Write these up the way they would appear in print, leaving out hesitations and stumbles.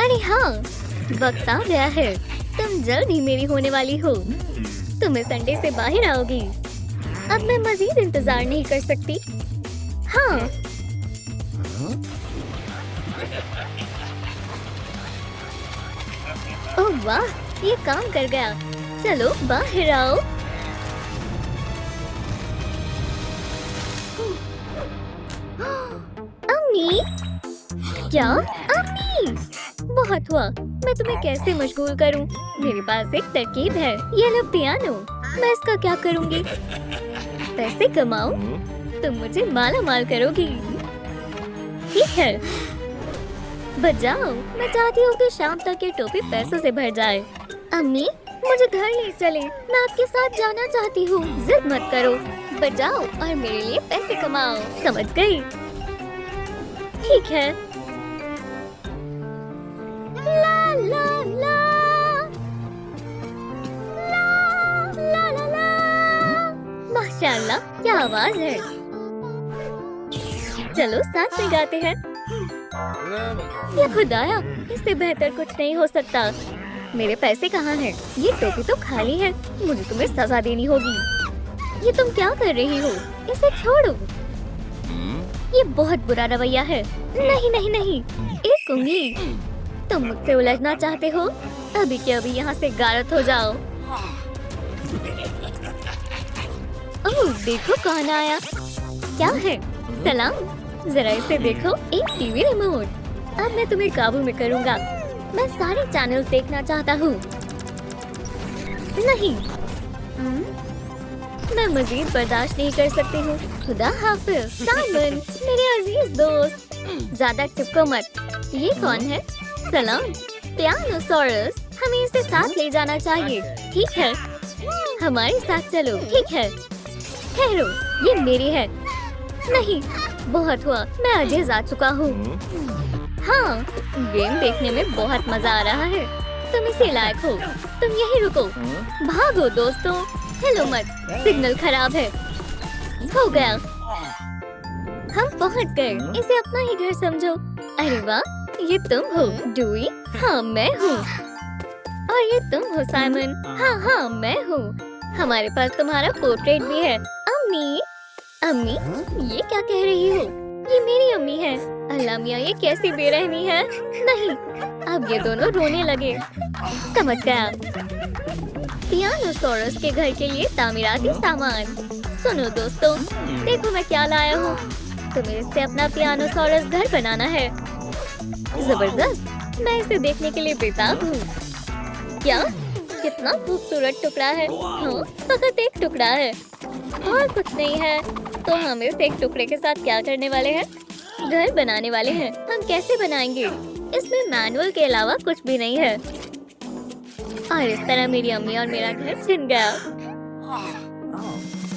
अरे हाँ, वक्त आ गया है। तुम जल्द ही मेरी होने वाली हो। तुम इस अंडे से बाहर आओगी। अब मैं मजीद इंतजार नहीं कर सकती। हाँ। ओह वाह, ये काम कर गया। चलो बाहर आओ। अम्मी, क्या? अम्मी, बहुत हुआ। मैं तुम्हें कैसे मशगूल करूं? मेरे पास एक तरकीब है। ये लो पियानो। मैं इसका क्या करूंगी? पैसे कमाओ। तुम मुझे माला माल करोगी। ठीक है, बजाओ। मैं चाहती हूँ कि शाम तक ये टोपी पैसों से भर जाए। अम्मी, मुझे घर ले चले। मैं आपके साथ जाना चाहती हूँ। जिद मत करो, बजाओ और मेरे लिए पैसे कमाओ। समझ गई? ठीक है। ला ला ला ला ला ला। माशाल्लाह, क्या आवाज है। चलो साथ में गाते हैं। ये खुदाया, इससे बेहतर कुछ नहीं हो सकता। मेरे पैसे कहाँ हैं? ये टोपी तो खाली है। मुझे तुम्हें सजा देनी होगी। ये तुम क्या कर रही हो? इसे छोड़ो। ये बहुत बुरा रवैया है। नहीं नहीं नहीं, एक उंगली। तुम मुझसे उलझना चाहते हो? अभी के अभी यहाँ से गायब हो जाओ। ओह, देखो कौन आया। क्या है? सलाम। जरा इसे देखो, एक टीवी रिमोट। अब मैं तुम्हें काबू में करूँगा। मैं सारे चैनल देखना चाहता हूँ। नहीं, मैं मजीद बर्दाश्त नहीं कर सकती हूँ। खुदा हाफिज। साइमन, मेरे अजीज दोस्त, ज्यादा चिपको मत। ये कौन है? सलाम। पियानोसोरस, हमें इसे साथ ले जाना चाहिए। ठीक है, हमारे साथ चलो। ठीक है, ठहरो, ये मेरी है। नहीं, बहुत हुआ। मैं अजीज आ चुका हूँ। हाँ, गेम देखने में बहुत मजा आ रहा है। तुम इसे लायक हो। तुम यहीं रुको। भागो दोस्तों। हेलो मत, सिग्नल खराब है। हो गया, हम पहुंच गए। इसे अपना ही घर समझो। अरे वाह, ये तुम हो डूई? हाँ मैं हूँ। और ये तुम हो साइमन? हाँ हाँ मैं हूँ। हमारे पास तुम्हारा पोर्ट्रेट भी है। अम्मी, अम्मी, ये क्या कह रही हो? ये मेरी अम्मी है। अल्लाह मियाँ, ये कैसी बेरहमी है। नहीं, अब ये दोनों रोने लगे। समझ गया। पियानोसोरस के घर के लिए तामीराती सामान। सुनो दोस्तों, देखो मैं क्या लाया हूँ। तुम्हें इससे अपना पियानोसोरस घर बनाना है। जबरदस्त, मैं इसे देखने के लिए बेताब हूँ। क्या? कितना खूबसूरत टुकड़ा है। हाँ, फकत एक टुकड़ा है और कुछ नहीं है। तो हम इस एक टुकड़े के साथ क्या करने वाले हैं? घर बनाने वाले हैं। हम कैसे बनाएंगे? इसमें मैनुअल के अलावा कुछ भी नहीं है। और इस तरह मेरी अम्मी और मेरा घर छिन गया।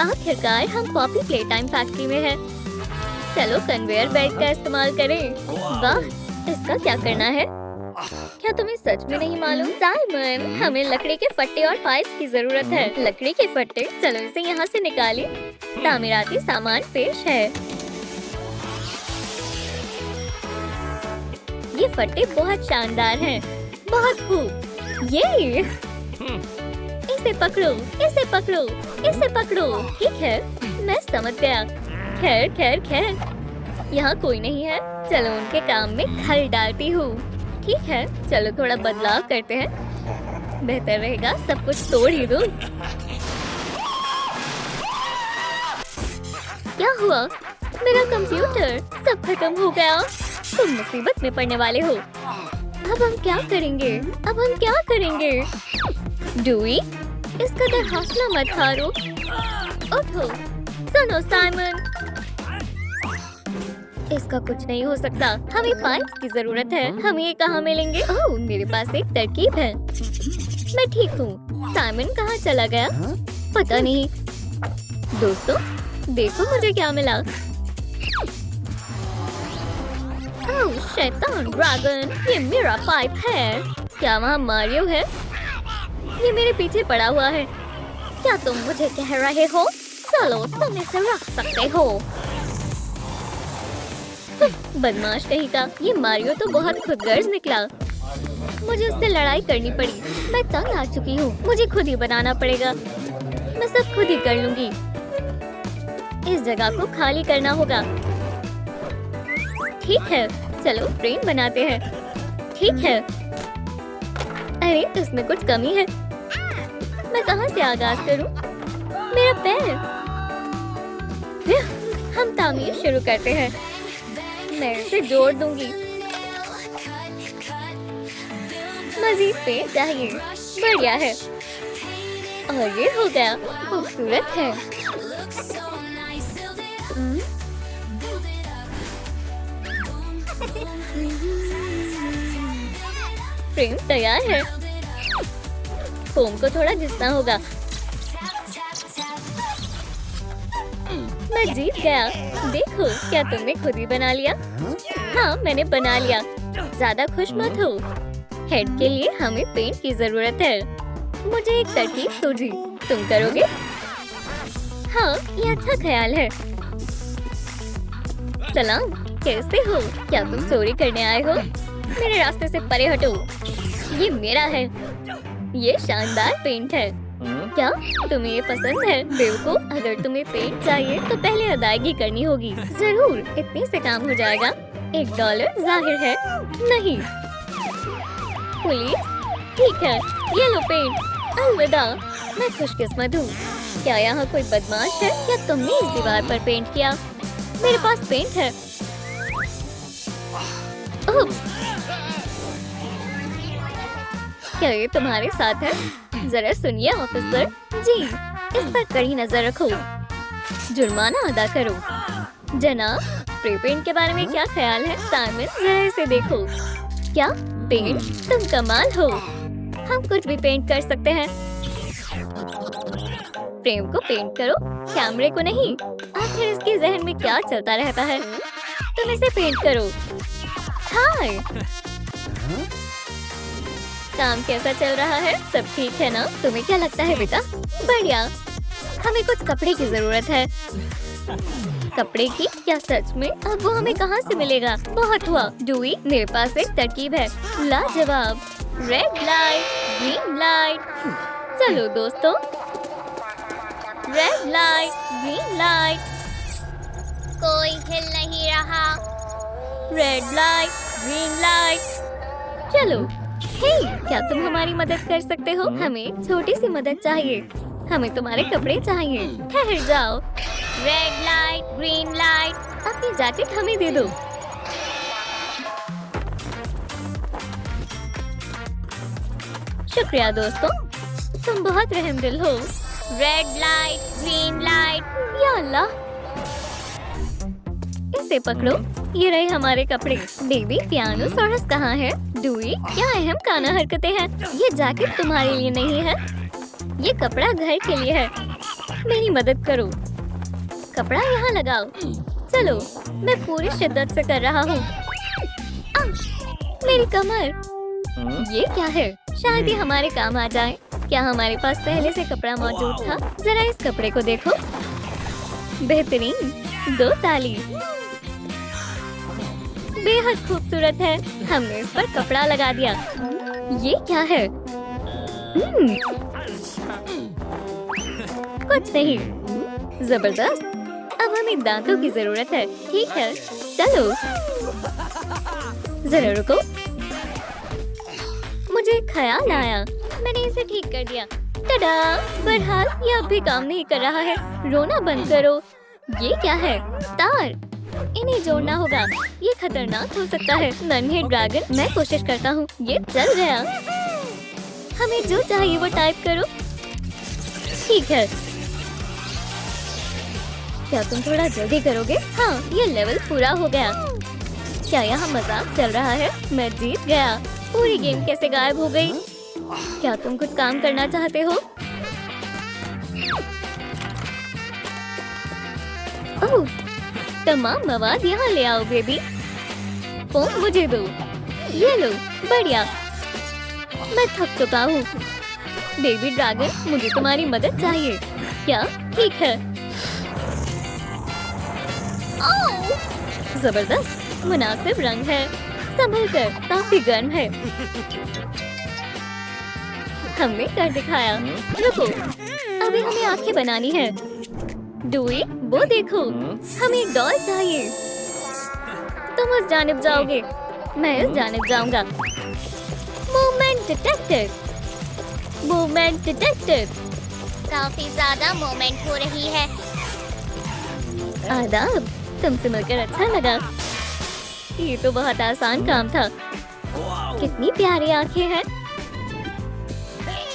आखिरकार हम पॉपी प्ले टाइम फैक्ट्री में हैं। चलो कन्वेयर बेल्ट का इस्तेमाल करें। वाह, इसका क्या करना है? क्या तुम्हें सच में नहीं मालूम? साइमन, हमें लकड़ी के फट्टे और पाइप्स की जरूरत है। लकड़ी के फट्टे, चलो इसे यहाँ से निकालें। तामीराती सामान पेश है। ये फट्टे बहुत शानदार हैं। बहुत खूब। ये इसे पकड़ो, इसे पकड़ो, इसे पकड़ो। ठीक है, मैं समझ गया। खैर खैर खैर, यहाँ कोई नहीं है। चलो उनके काम में खल डालती हूँ। ठीक है, चलो थोड़ा बदलाव करते हैं। बेहतर रहेगा सब कुछ तोड़ ही दूँ। क्या हुआ? मेरा कंप्यूटर सब खत्म हो गया। तुम मुसीबत में पड़ने वाले हो। अब हम क्या करेंगे? अब हम क्या करेंगे? डूई, इस कदर हौसला मत हारो। उठो। सुनो साइमन, इसका कुछ नहीं हो सकता। हमें पाइप की जरूरत है। हम ये कहाँ मिलेंगे? ओह, मेरे पास एक तरकीब है। मैं ठीक हूँ। साइमन कहाँ चला गया? पता नहीं। दोस्तों, देखो मुझे क्या मिला। ओह शैतान ड्रैगन, ये मेरा पाइप है। क्या वहाँ मारियो है? ये मेरे पीछे पड़ा हुआ है। क्या तुम मुझे कह रहे हो? चलो तुम इसे रख सकते हो। बदमाश कहीं का। ये मारियो तो बहुत खुदगर्ज निकला। मुझे उससे लड़ाई करनी पड़ी। मैं तंग आ चुकी हूँ, मुझे खुद ही बनाना पड़ेगा। मैं सब खुद ही कर लूंगी। इस जगह को खाली करना होगा। ठीक है, चलो फ्रेम बनाते हैं। ठीक है। अरे इसमें कुछ कमी है। मैं कहाँ से आगाज करूँ? मेरा पैर। हम तामीर शुरू करते हैं। मैं इसे जोड़ दूंगी। मजीद पेंट चाहिए। बढ़िया है। और ये हो गया। खूबसूरत है। फ्रेम तैयार है। फोम को थोड़ा घिसना होगा। मैं जीत गया। देखो, क्या तुमने खुद ही बना लिया? हाँ, मैंने बना लिया। ज्यादा खुश मत हो। हेड के लिए हमें पेंट की जरूरत है। मुझे एक तरकीब सूझी। तुम करोगे? हाँ, ये अच्छा ख्याल है। सलाम, कैसे हो? क्या तुम चोरी करने आए हो? मेरे रास्ते से परे हटो। ये मेरा है। ये शानदार पेंट है। क्या तुम्हें ये पसंद है? बेवकूफ, अगर तुम्हें पेंट चाहिए तो पहले अदायगी करनी होगी। जरूर, इतने से काम हो जाएगा। $1 जाहिर है। नहीं। पुलिस? ठीक है, ये लो पेंट। अलविदा। मैं खुशकिस्मत हूँ। क्या यहाँ कोई बदमाश है? क्या तुमने इस दीवार पर पेंट किया? मेरे पास पेंट है। ओह, क्या ये तुम्हारे साथ है? जरा सुनिए ऑफिसर जी, इस पर कड़ी नजर रखो। जुर्माना अदा करो। जनाब, स्प्रे पेंट के बारे में क्या ख्याल है? साइमन, जरा इसे देखो। क्या पेंट? तुम कमाल हो। हम कुछ भी पेंट कर सकते हैं। फ्रेम को पेंट करो, कैमरे को नहीं। आखिर इसके जहन में क्या चलता रहता है? तुम इसे पेंट करो। हाय, काम कैसा चल रहा है? सब ठीक है ना? तुम्हें क्या लगता है बेटा? बढ़िया। हमें कुछ कपड़े की जरूरत है। कपड़े की? क्या सच में? अब वो हमें कहाँ से मिलेगा? बहुत हुआ। डूई, मेरे पास एक तरकीब है। लाजवाब। Red light, green light. चलो दोस्तों, रेड लाइट, ग्रीन लाइट। कोई हिल नहीं रहा। Red light, green light. चलो। हे, क्या तुम हमारी मदद कर सकते हो? हमें छोटी सी मदद चाहिए। हमें तुम्हारे कपड़े चाहिए। ठहर जाओ। Red light, green light. अपनी जैकेट हमें दे दो। शुक्रिया दोस्तों, तुम बहुत रहमदिल हो। Red light, green light. या अल्लाह, इसे पकड़ो। ये रहे हमारे कपड़े। बेबी, पियानो सोरस कहाँ है? डूई, क्या अहम काना हरकतें हैं? ये जैकेट तुम्हारे लिए नहीं है। ये कपड़ा घर के लिए है। मेरी मदद करो। कपड़ा यहाँ लगाओ। चलो, मैं पूरी शिद्दत से कर रहा हूँ। मेरी कमर। ये क्या है? शायद ये हमारे काम आ जाए। क्या हमारे पास पहले से कपड़ा मौजूद था? जरा इस कपड़े को देखो। बेहतरीन। 2 ताली। बेहद खूबसूरत है। हमने इस पर कपड़ा लगा दिया। ये क्या है? कुछ नहीं। जबरदस्त। अब हमें दांतों की जरूरत है। ठीक है, चलो। जरा रुको, मुझे एक ख्याल आया। मैंने इसे ठीक कर दिया। टडा! बहरहाल ये अब भी काम नहीं कर रहा है। रोना बंद करो। ये क्या है? तार। इन्हें जोड़ना होगा। ये खतरनाक हो सकता है। नन्हे ड्रैगन, मैं कोशिश करता हूँ। ये चल गया। हमें जो चाहिए वो टाइप करो। ठीक है। क्या तुम थोड़ा जल्दी करोगे? हाँ, ये लेवल पूरा हो गया। क्या यहाँ मजाक चल रहा है? मैं जीत गया। पूरी गेम कैसे गायब हो गई? क्या तुम कुछ काम करना चाहते हो? ओह, तमाम मवाद यहाँ ले आओ बेबी। फोन मुझे दो। ये लो। बढ़िया। मैं थक चुका हूँ। बेबी ड्रैगन, मुझे तुम्हारी मदद चाहिए। क्या? ठीक है। ओह! जबरदस्त। मुनासिब रंग है। संभल कर, काफी गर्म है। हमने कर दिखाया। रुको, अभी हमें आंखें बनानी है। डूई, वो देखो, हमें एक डॉल चाहिए। तुम उस जानिब जाओगे, मैं इस जानिब जाऊंगा। Movement detected. Movement detected. काफी ज्यादा मूवमेंट हो रही है। आदाब, तुमसे मिलकर अच्छा लगा। ये तो बहुत आसान काम था। कितनी प्यारी आंखें हैं।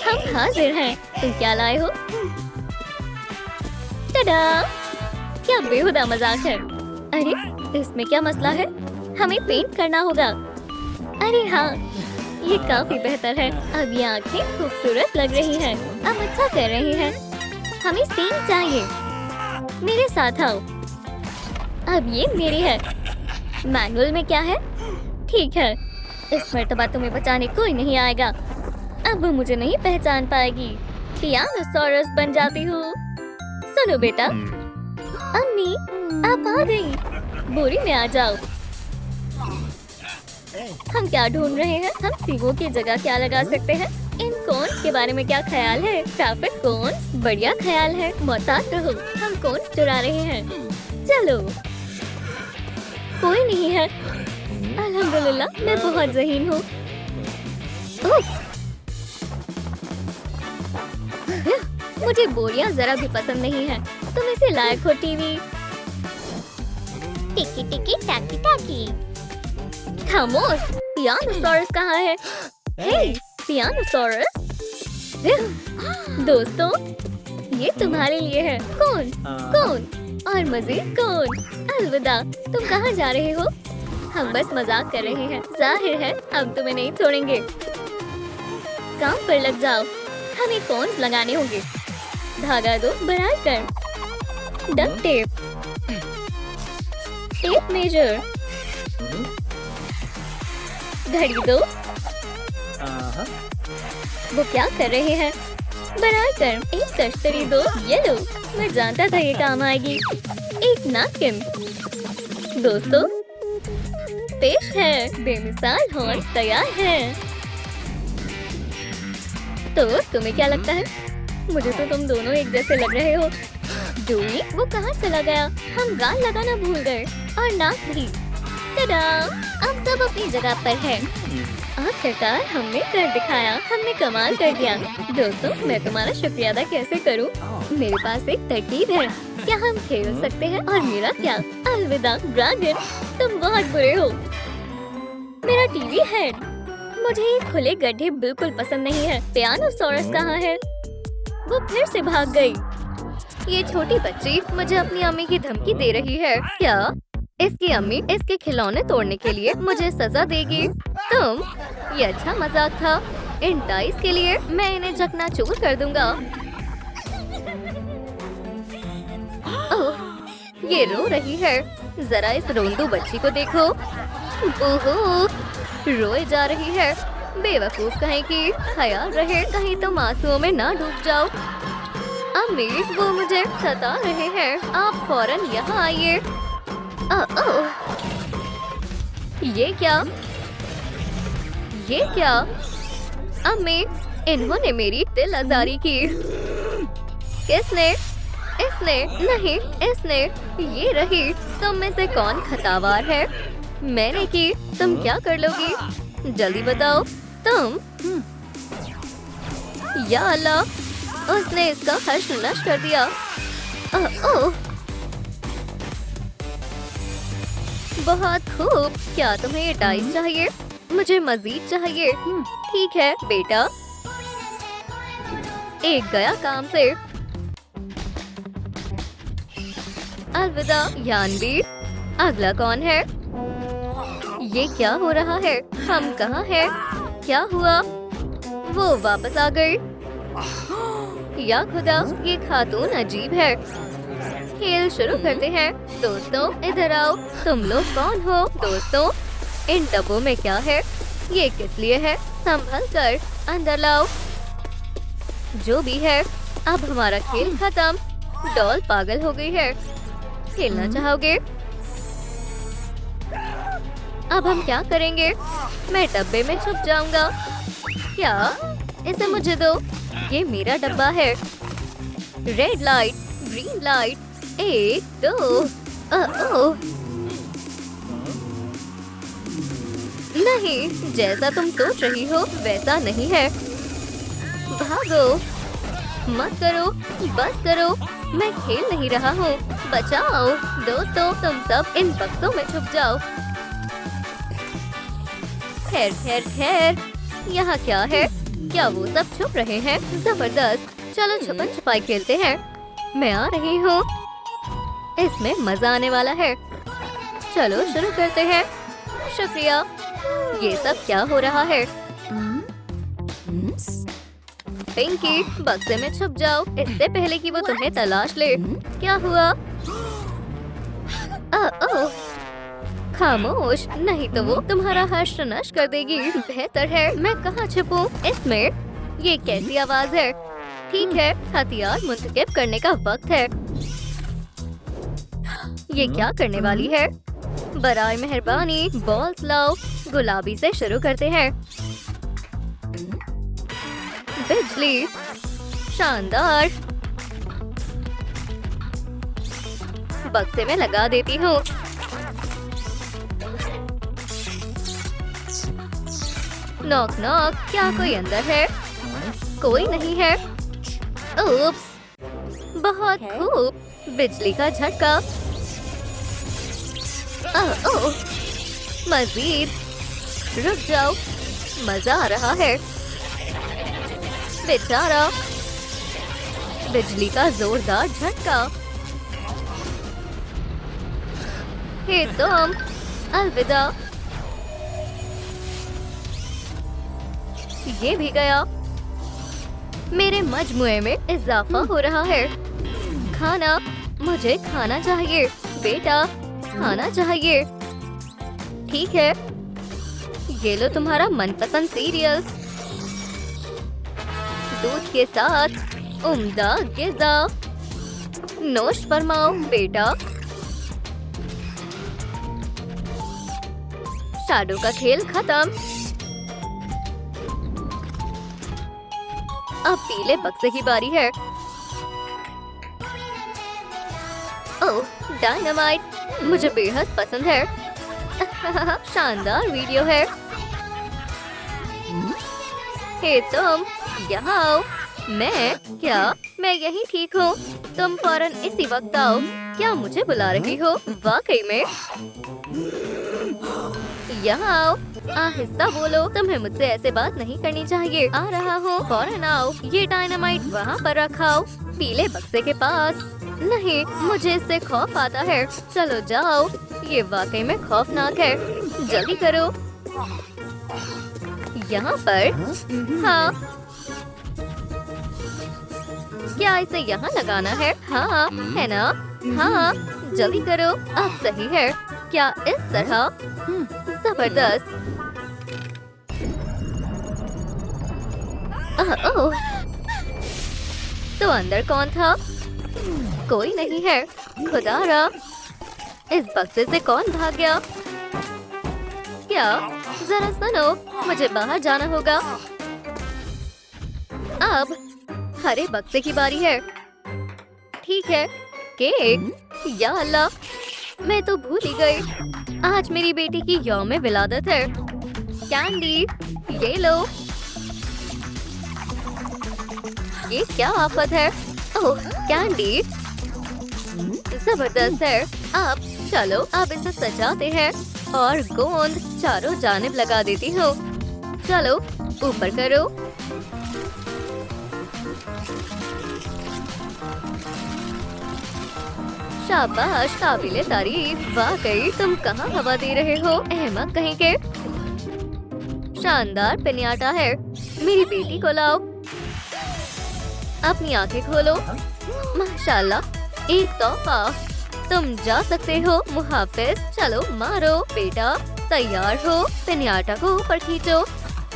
हम हाजिर हैं। तुम क्या लाए हो? टडा! क्या बेहुदा मजाक है। अरे, इसमें क्या मसला है? हमें पेंट करना होगा। अरे हाँ, ये काफी बेहतर है। अब ये आंखें खूबसूरत लग रही हैं। अब अच्छा कर रही हैं। हमें सीन चाहिए। मेरे साथ आओ। अब ये मेरी है। मैनुअल में क्या है? ठीक है, इस मर्तबा तुम्हें बचाने कोई नहीं आएगा। अब वो मुझे नहीं पहचान पाएगी। टियानोसॉरस बन जाती हूँ। सुनो बेटा, अम्मी आप आ गई। बोरी में आ जाओ। हम क्या ढूंढ रहे हैं? हम सींगों की जगह क्या लगा सकते हैं? इन कोन के बारे में क्या ख्याल है? ट्रैफिक कोन, बढ़िया ख्याल है। मोहतात रहो, हम कोन चुरा रहे हैं। चलो, कोई नहीं है। अल्हम्दुलिल्लाह, मैं बहुत ज़हीन हूँ। मुझे बोरियां जरा भी पसंद नहीं है। तुम इसे लायक हो टीवी। टिकी टिकी टाकी टाकी। खामोश, टियानोसॉरस कहाँ है? हे, टियानोसॉरस। दोस्तों, ये तुम्हारे लिए है। कौन? कौन? और मजीद कौन? अलविदा। तुम कहाँ जा रहे हो? हम बस मजाक कर रहे हैं। जाहिर है अब तुम्हें नहीं छोड़ेंगे। काम पर लग जाओ। हमें कॉन्स लगाने होंगे। धागा दो बढ़ा कर। डक्ट टेप, टेप मेजर, घड़ी दो। वो क्या कर रहे हैं? बढ़ा कर एक तश्तरी दो। ये लो, मैं जानता था ये काम आएगी। एक नाखिन। दोस्तों, पेश है बेमिसाल हॉर्स तैयार है। तो तुम्हें क्या लगता है? मुझे तो तुम दोनों एक जैसे लग रहे हो। डूई, वो कहाँ चला गया? हम गाल लगाना भूल गए और नाक भी। टडा! अब सब अपनी जगह पर है। आखिरकार हमने कर दिखाया। हमने कमाल कर दिया। दोस्तों, मैं तुम्हारा शुक्रिया अदा कैसे करूं? मेरे पास एक तरकीब है। क्या हम खेल सकते हैं? और मेरा क्या? अलविदा ड्रैगन, तुम बहुत बुरे हो। मेरा टीवी हेड। मुझे ये खुले गड्ढे बिल्कुल पसंद नहीं है। टियानोसॉरस कहाँ है? वो फिर से भाग गई। ये छोटी बच्ची मुझे अपनी अम्मी की धमकी दे रही है। क्या इसकी अम्मी इसके खिलौने तोड़ने के लिए मुझे सजा देगी? तुम, ये अच्छा मजाक था। इन टाइस के लिए मैं इन्हें चकनाचूर कर दूंगा। ओह, ये रो रही है। जरा इस रोंदू बच्ची को देखो। ओहो, रोए जा रही है। बेवकूफ कहीं की। ख्याल रहे कहीं तुम आंसुओं में ना डूब जाओ। अम्मी, वो मुझे सता रहे हैं। आप फौरन यहाँ आइए। ये क्या? ये क्या? अम्मी, इन्होंने मेरी दिल आजारी की। किसने? इसने नहीं, इसने। ये रही। तुम में से कौन खतावार है? मैंने की। तुम क्या कर लोगी? जल्दी बताओ। तुम? या अल्लाह, उसने इसका हर्ष नष्ट कर दिया। ओह, बहुत खूब। क्या तुम्हें ये डाइस चाहिए? मुझे मजीद चाहिए। ठीक है बेटा, एक गया काम से। अलविदा यानवी। अगला कौन है? ये क्या हो रहा है? हम कहाँ हैं? क्या हुआ? वो वापस आ गई। या खुदा, ये खातून अजीब है। खेल शुरू करते हैं। दोस्तों, इधर आओ। तुम लोग कौन हो? दोस्तों, इन डब्बों में क्या है? ये किस लिए है? संभल कर, अंदर लाओ। जो भी है, अब हमारा खेल खत्म। डॉल पागल हो गई है। खेलना चाहोगे? अब हम क्या करेंगे? मैं डब्बे में छुप जाऊंगा। क्या? इसे मुझे दो। ये मेरा डब्बा है। Red light, green light, 1 2। ओह नहीं, जैसा तुम सोच रही हो वैसा नहीं है। भागो, मत करो, बस करो, मैं खेल नहीं रहा हूँ। बचाओ दोस्तों, तुम सब इन बक्सों में छुप जाओ। खैर खैर खैर, यहाँ क्या है? क्या वो सब छुप रहे हैं? जबरदस्त, चलो छुपन छुपाई खेलते हैं। मैं आ रही हूँ, इसमें मजा आने वाला है। चलो शुरू करते हैं। शुक्रिया। ये सब क्या हो रहा है? पिंकी, बक्से में छुप जाओ इससे पहले कि वो तुम्हें तलाश ले। क्या हुआ? ओह, खामोश, नहीं तो वो तुम्हारा हर्ष नष्ट कर देगी। बेहतर है मैं कहाँ छुपूं? इसमें। ये कैसी आवाज है? ठीक है, हथियार मुंतकिब करने का वक्त है। ये क्या करने वाली है? बराए मेहरबानी बॉल्स लाओ। गुलाबी से शुरू करते हैं। बिजली, शानदार। बक्से में लगा देती हूँ। नॉक नॉक, क्या कोई अंदर है? कोई नहीं है। उप्स, बहुत खूब, बिजली का झटका। ओह, मजीद, रुक जाओ, मजा आ रहा है। बेचारा, बिजली का जोरदार झटका। हे तुम, अलविदा। ये भी गया। मेरे मजमुए में इजाफा हो रहा है। खाना, मुझे खाना चाहिए बेटा, खाना चाहिए। ठीक है, ये लो तुम्हारा मनपसंद सीरियल, दूध के साथ उम्दा गिज़ा। नोश फरमाओ बेटा। शैडो का खेल खत्म। अब पीले बक्से की बारी है। ओह, डायनामाइट, मुझे बेहद पसंद है। शानदार वीडियो है। हे तुम, यहाँ आओ। मैं यही ठीक हूँ। तुम फौरन इसी वक्त आओ। क्या मुझे बुला रही हो? वाकई में? यहाँ आओ, आहिस्ता बोलो। तुम्हें मुझसे ऐसे बात नहीं करनी चाहिए। आ रहा हूँ, फौरन आओ। ये डायनामाइट वहाँ पर रखाओ, पीले बक्से के पास। नहीं, मुझे इससे खौफ आता है। चलो जाओ, ये वाकई में खौफनाक है। जल्दी करो। यहाँ पर? हाँ। क्या इसे यहाँ लगाना है? हाँ, है ना? हाँ, जल्दी करो। अब सही है। क्या इस तरह? जबरदस्त। ओह, तो अंदर कौन था? कोई नहीं है। खुदारा, इस बक्से से कौन भाग गया? क्या? जरा सुनो, मुझे बाहर जाना होगा। अब हरे बक्से की बारी है। ठीक है, केक। या अल्लाह, मैं तो भूल ही गई। आज मेरी बेटी की यौम विलादत है। कैंडी, ये लो। ये क्या आफत है? ओह, कैंडी जबरदस्त है। अब चलो, अब इसे सजाते हैं और गोंद चारों जानिब लगा देती हूँ। चलो ऊपर करो। शाबाश, काबिले तारीफ। वाकई तुम कहाँ हवा दे रहे हो, अहमक कहीं के। शानदार पिन्याटा है। मेरी बेटी को लाओ। अपनी आंखें खोलो। माशाल्लाह, एक तोहफा। तुम जा सकते हो, मुहाफिज। चलो मारो बेटा। तैयार हो? पिन्याटा को ऊपर खींचो।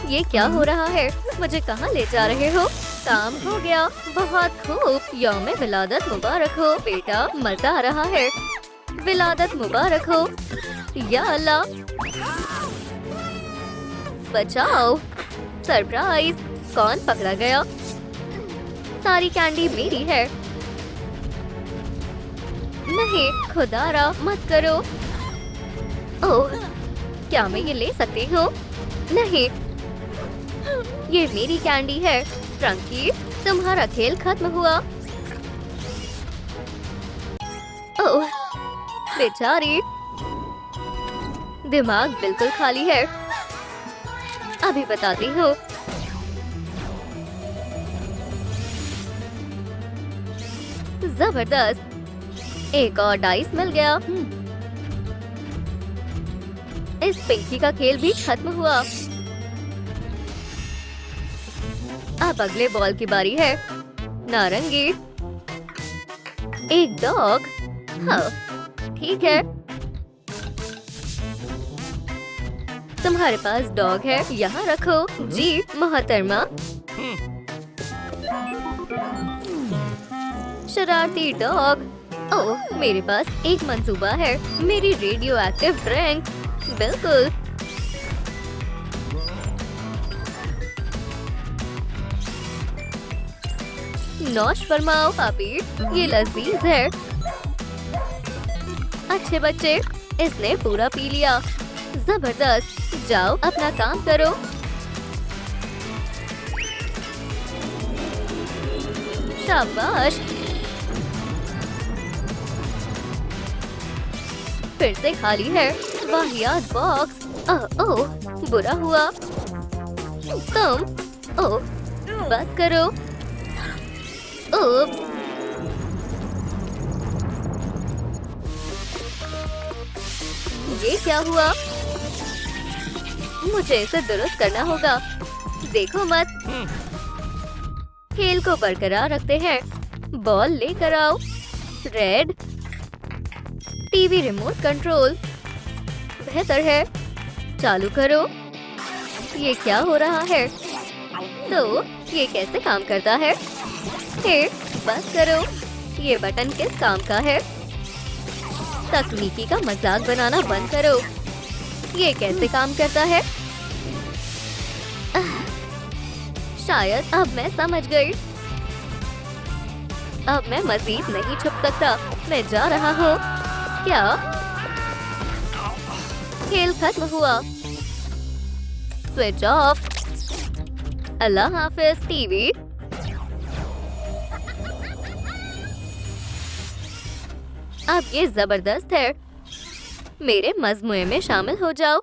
ये क्या हो रहा है? मुझे कहाँ ले जा रहे हो? काम हो गया। बहुत खूब। यौम विलादत मुबारक हो बेटा। मजा आ रहा है। विलादत मुबारक हो। या अल्लाह, बचाओ। सरप्राइज, कौन पकड़ा गया? सारी कैंडी मेरी है। नहीं, खुदारा मत करो। ओह, क्या मैं ये ले सकती हूँ? नहीं, ये मेरी कैंडी है। ट्रंकी, तुम्हारा खेल खत्म हुआ। ओह, बेचारी, दिमाग बिल्कुल खाली है। अभी बताती हूँ। जबरदस्त, एक और डाइस मिल गया। इस पिंकी का खेल भी खत्म हुआ। अब अगले बॉल की बारी है। नारंगी, एक डॉग। हाँ, ठीक है। तुम्हारे पास डॉग है, यहाँ रखो। जी मोहतरमा। शरारती डॉग। ओह, मेरे पास एक मंसूबा है। मेरी रेडियो एक्टिव ड्रिंक। बिल्कुल। नौश फरमाओ पापी, ये लजीज है। अच्छे बच्चे, इसने पूरा पी लिया। जबरदस्त, जाओ अपना काम करो। शाबाश। फिर से खाली है। वाहियात बॉक्स। ओह, बुरा हुआ। तुम, ओह, बस करो। ओह, ये क्या हुआ? मुझे इसे दुरुस्त करना होगा। देखो मत। खेल को बरकरार रखते हैं। बॉल लेकर आओ। Red, TV remote control. बेहतर है, चालू करो। ये क्या हो रहा है? तो ये कैसे काम करता है? हे, बस करो। ये बटन किस काम का है? तकनीकी का मजाक बनाना बंद करो। ये कैसे काम करता है? शायद अब मैं समझ गई। अब मैं मजीद नहीं छुप सकता। मैं जा रहा हूँ। क्या? खेल खत्म हुआ। Switch off. अल्लाह हाफिज टीवी। अब ये जबरदस्त है। मेरे मजमुए में शामिल हो जाओ।